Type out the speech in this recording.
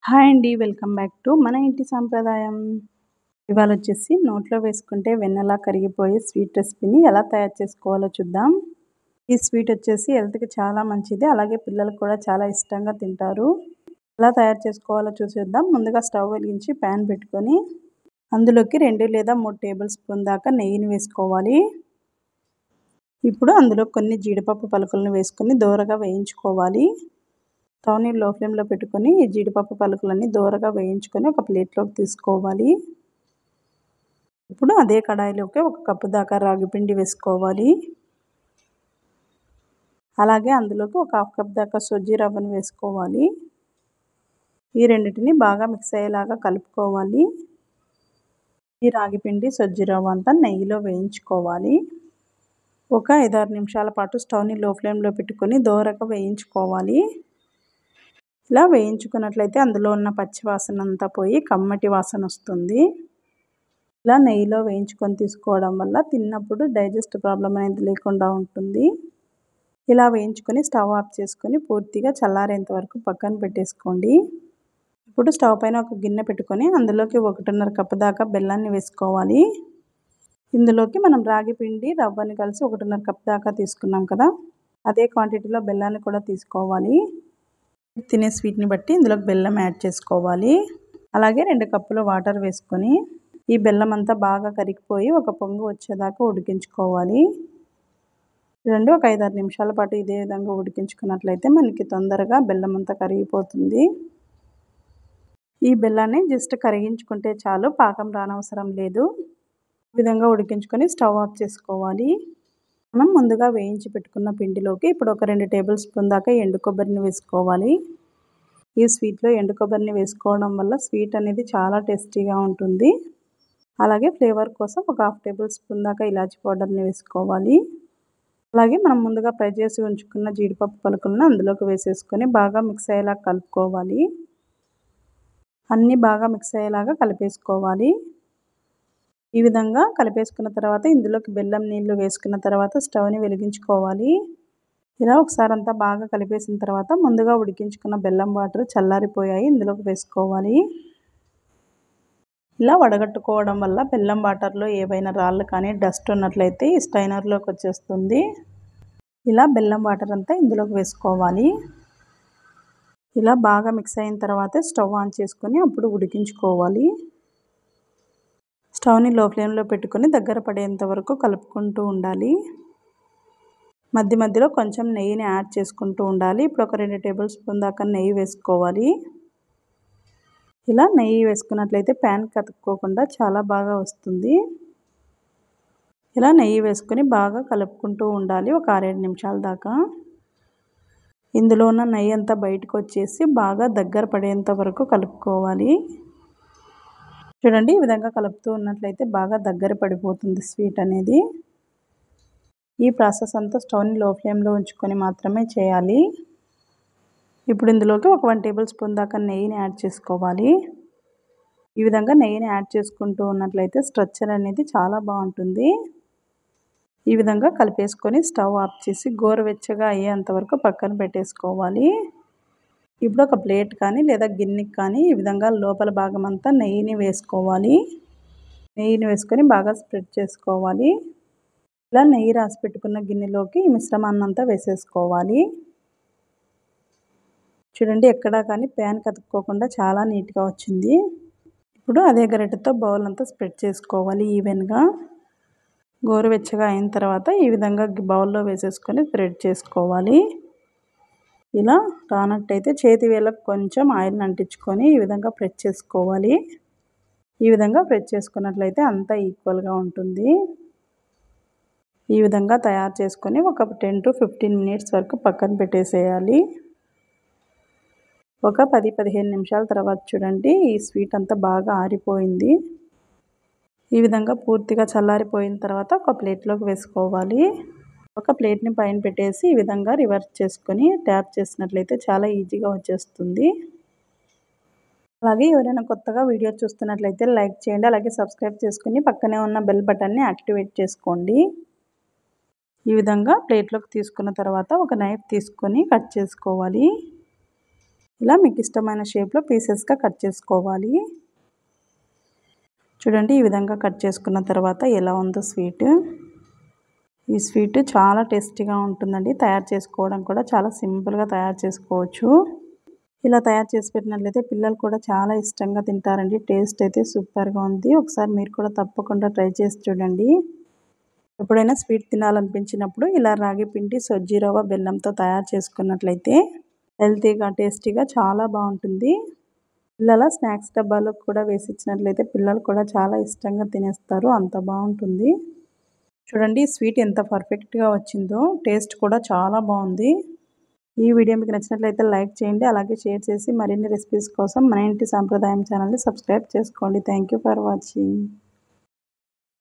Hi అండి. Welcome back to మన ఇంటి సాంప్రదాయం. ఇవాళ వచ్చేసి నోట్లో వేసుకుంటే వెన్నలా కరిగిపోయే స్వీట్ రెసిపీని ఎలా తయారు చేసుకోవాలో చూద్దాం. ఈ స్వీట్ వచ్చేసి హెల్త్‌కి చాలా మంచిది. అలాగే పిల్లలు కూడా చాలా ఇష్టంగా తింటారు. ఎలా తయారు చేసుకోవాలో చూసేద్దాం. ముందుగా స్టవ్ వెలిగించి ప్యాన్ పెట్టుకొని అందులోకి 2 లేదా 3 టేబుల్ స్పూన్ దాకా నెయ్యిని వేసుకోవాలి. ఇప్పుడు అందులో కొన్ని జీడిపప్పు పలుకులను వేసుకొని దోరగా వేయించుకోవాలి. స్టవ్‌ని లో ఫ్లేమ్‌లో పెట్టుకొని ఈ జీడిపప్పు పలుకులన్నీ దోరగా వేయించుకొని ఒక ప్లేట్‌లోకి తీసుకోవాలి. ఇప్పుడు అదే కడాయిలోకి 1 కప్పు దాకా రాగి పిండి వేసుకోవాలి. అలాగే అందులోకి ఒక హాఫ్ కప్ దాకా సూజీ రవ్వను వేసుకోవాలి. ఈ రెండిటిని బాగా మిక్స్ అయ్యేలాగా కలుపుకోవాలి. ఈ రాగి పిండి, సూజీ రవ్వ అంతా నెయ్యిలో వేయించుకోవాలి. ఒక 5-6 నిమిషాల పాటు స్టవ్‌ని లో ఫ్లేమ్‌లో పెట్టుకొని దోరగా వేయించుకోవాలి. ఇలా వేయించుకున్నట్లయితే అందులో ఉన్న పచ్చి వాసన అంతా పోయి కమ్మటి వాసన వస్తుంది. ఇలా నెయ్యిలో వేయించుకొని తీసుకోవడం వల్ల తిన్నప్పుడు డైజెస్ట్ ప్రాబ్లం అనేది లేకుండా ఉంటుంది. ఇలా వేయించుకొని స్టవ్ ఆఫ్ చేసుకొని పూర్తిగా చల్లారేంత వరకు పక్కన పెట్టేసుకోండి. ఇప్పుడు స్టవ్ పైన ఒక గిన్నె పెట్టుకొని అందులోకి 1.5 కప్పు దాకా బెల్లాన్ని వేసుకోవాలి. ఇందులోకి మనం రాగి పిండి, రవ్వని కలిసి 1.5 కప్పు దాకా తీసుకున్నాం కదా, అదే క్వాంటిటీలో బెల్లాన్ని కూడా తీసుకోవాలి. తినే స్వీట్ని బట్టి ఇందులోకి బెల్లం యాడ్ చేసుకోవాలి. అలాగే 2 కప్పుల వాటర్ వేసుకొని ఈ బెల్లం అంతా బాగా కరిగిపోయి ఒక పొంగు వచ్చేదాకా ఉడికించుకోవాలి. చూడండి, ఒక 5-6 నిమిషాల పాటు ఇదే విధంగా ఉడికించుకున్నట్లయితే మనకి తొందరగా బెల్లం అంతా కరిగిపోతుంది. ఈ బెల్లాన్ని జస్ట్ కరిగించుకుంటే చాలు, పాకం రానవసరం లేదు. ఈ విధంగా ఉడికించుకొని స్టవ్ ఆఫ్ చేసుకోవాలి. మనం ముందుగా వేయించి పెట్టుకున్న పిండిలోకి ఇప్పుడు ఒక 2 టేబుల్ స్పూన్ దాకా ఎండు కొబ్బరిని వేసుకోవాలి. ఈ స్వీట్లో ఎండు కొబ్బరిని వేసుకోవడం వల్ల స్వీట్ అనేది చాలా టేస్టీగా ఉంటుంది. అలాగే ఫ్లేవర్ కోసం ఒక హాఫ్ టేబుల్ స్పూన్ దాకా ఇలాచీ పౌడర్ని వేసుకోవాలి. అలాగే మనం ముందుగా ఫ్రై చేసి ఉంచుకున్న జీడిపప్పు పలుకులను అందులోకి వేసేసుకొని బాగా మిక్స్ అయ్యేలా కలుపుకోవాలి. అన్నీ బాగా మిక్స్ అయ్యేలాగా కలిపేసుకోవాలి. ఈ విధంగా కలిపేసుకున్న తర్వాత ఇందులోకి బెల్లం నీళ్లు వేసుకున్న తర్వాత స్టవ్ని వెలిగించుకోవాలి. ఇలా ఒకసారి అంతా బాగా కలిపేసిన తర్వాత ముందుగా ఉడికించుకున్న బెల్లం వాటర్ చల్లారిపోయాయి, ఇందులోకి వేసుకోవాలి. ఇలా వడగట్టుకోవడం వల్ల బెల్లం వాటర్లో ఏవైనా రాళ్ళు కానీ డస్ట్ ఉన్నట్లయితే ఈ స్టైనర్లోకి వచ్చేస్తుంది. ఇలా బెల్లం వాటర్ అంతా ఇందులోకి వేసుకోవాలి. ఇలా బాగా మిక్స్ అయిన తర్వాత స్టవ్ ఆన్ చేసుకొని అప్పుడు ఉడికించుకోవాలి. స్టవ్ని లో ఫ్లేమ్లో పెట్టుకొని దగ్గర పడేంత వరకు కలుపుకుంటూ ఉండాలి. మధ్య మధ్యలో కొంచెం నెయ్యిని యాడ్ చేసుకుంటూ ఉండాలి. ఇప్పుడు ఒక 2 టేబుల్ స్పూన్ దాకా నెయ్యి వేసుకోవాలి. ఇలా నెయ్యి వేసుకున్నట్లయితే ప్యాన్ కతుక్కోకుండా చాలా బాగా వస్తుంది. ఇలా నెయ్యి వేసుకొని బాగా కలుపుకుంటూ ఉండాలి ఒక 6-7 నిమిషాల దాకా. ఇందులో ఉన్న నెయ్యి అంతా బయటకు వచ్చేసి బాగా దగ్గర పడేంత వరకు కలుపుకోవాలి. చూడండి, ఈ విధంగా కలుపుతూ ఉన్నట్లయితే బాగా దగ్గర పడిపోతుంది స్వీట్ అనేది. ఈ ప్రాసెస్ అంతా స్టవ్ని లో ఫ్లేమ్లో ఉంచుకొని మాత్రమే చేయాలి. ఇప్పుడు ఇందులోకి ఒక 1 టేబుల్ స్పూన్ దాకా నెయ్యిని యాడ్ చేసుకోవాలి. ఈ విధంగా నెయ్యిని యాడ్ చేసుకుంటూ ఉన్నట్లయితే స్ట్రక్చర్ అనేది చాలా బాగుంటుంది. ఈ విధంగా కలిపేసుకొని స్టవ్ ఆఫ్ చేసి గోరువెచ్చగా అయ్యేంత వరకు పక్కన పెట్టేసుకోవాలి. ఇప్పుడు ఒక ప్లేట్ కానీ లేదా గిన్నెకి కానీ ఈ విధంగా లోపల భాగం అంతా నెయ్యిని వేసుకోవాలి. నెయ్యిని వేసుకొని బాగా స్ప్రెడ్ చేసుకోవాలి. ఇలా నెయ్యి రాసి పెట్టుకున్న గిన్నెలోకి ఈ మిశ్రమాన్ని అంతా వేసేసుకోవాలి. చూడండి, ఎక్కడా కానీ ప్యాన్ కతుక్కోకుండా చాలా నీట్గా వచ్చింది. ఇప్పుడు అదే గరిటెతో బౌల్ అంతా స్ప్రెడ్ చేసుకోవాలి ఈవెన్గా. గోరువెచ్చగా అయిన తర్వాత ఈ విధంగా బౌల్లో వేసేసుకొని స్ప్రెడ్ చేసుకోవాలి. ఇలా రానట్టయితే చేతి వేళ్ళకు కొంచెం ఆయిల్ని అంటించుకొని ఈ విధంగా ప్రెస్ చేసుకోవాలి. ఈ విధంగా ప్రెస్ చేసుకున్నట్లయితే అంతా ఈక్వల్గా ఉంటుంది. ఈ విధంగా తయారు చేసుకొని ఒక 10 to 15 మినిట్స్ వరకు పక్కన పెట్టేసేయాలి. ఒక 10-15 నిమిషాల తర్వాత చూడండి, ఈ స్వీట్ అంతా బాగా ఆరిపోయింది. ఈ విధంగా పూర్తిగా చల్లారిపోయిన తర్వాత ఒక ప్లేట్లోకి వేసుకోవాలి. ఒక ప్లేట్ని పైన పెట్టేసి ఈ విధంగా రివర్స్ చేసుకొని ట్యాప్ చేసినట్లయితే చాలా ఈజీగా వచ్చేస్తుంది. అలాగే ఎవరైనా కొత్తగా వీడియో చూస్తున్నట్లయితే లైక్ చేయండి. అలాగే సబ్స్క్రైబ్ చేసుకొని పక్కనే ఉన్న బెల్ బటన్ని యాక్టివేట్ చేసుకోండి. ఈ విధంగా ప్లేట్లోకి తీసుకున్న తర్వాత ఒక నైఫ్ తీసుకొని కట్ చేసుకోవాలి. ఇలా మీకు ఇష్టమైన షేప్లో పీసెస్గా కట్ చేసుకోవాలి. చూడండి ఈ విధంగా కట్ చేసుకున్న తర్వాత ఎలా ఉందో స్వీట్. ఈ స్వీట్ చాలా టేస్టీగా ఉంటుందండి. తయారు చేసుకోవడం కూడా చాలా సింపుల్గా తయారు చేసుకోవచ్చు. ఇలా తయారు చేసి పెట్టినట్లయితే పిల్లలు కూడా చాలా ఇష్టంగా తింటారండి. టేస్ట్ అయితే సూపర్గా ఉంది. ఒకసారి మీరు కూడా తప్పకుండా ట్రై చేసి చూడండి. ఎప్పుడైనా స్వీట్ తినాలనిపించినప్పుడు ఇలా రాగి పిండి, సజ్జీ రవ్వ, బెల్లంతో తయారు చేసుకున్నట్లయితే హెల్తీగా, టేస్టీగా చాలా బాగుంటుంది. పిల్లల స్నాక్స్ డబ్బాలో కూడా వేసి ఇచ్చినట్లయితే పిల్లలు కూడా చాలా ఇష్టంగా తినేస్తారు. అంత బాగుంటుంది. చూడండి స్వీట్ ఎంత పర్ఫెక్ట్గా వచ్చిందో. టేస్ట్ కూడా చాలా బాగుంది. ఈ వీడియో మీకు నచ్చినట్లయితే లైక్ చేయండి. అలాగే షేర్ చేసి మరిన్ని రెసిపీస్ కోసం మన ఇంటి సాంప్రదాయం ఛానల్ని సబ్స్క్రైబ్ చేసుకోండి. Thank you for watching.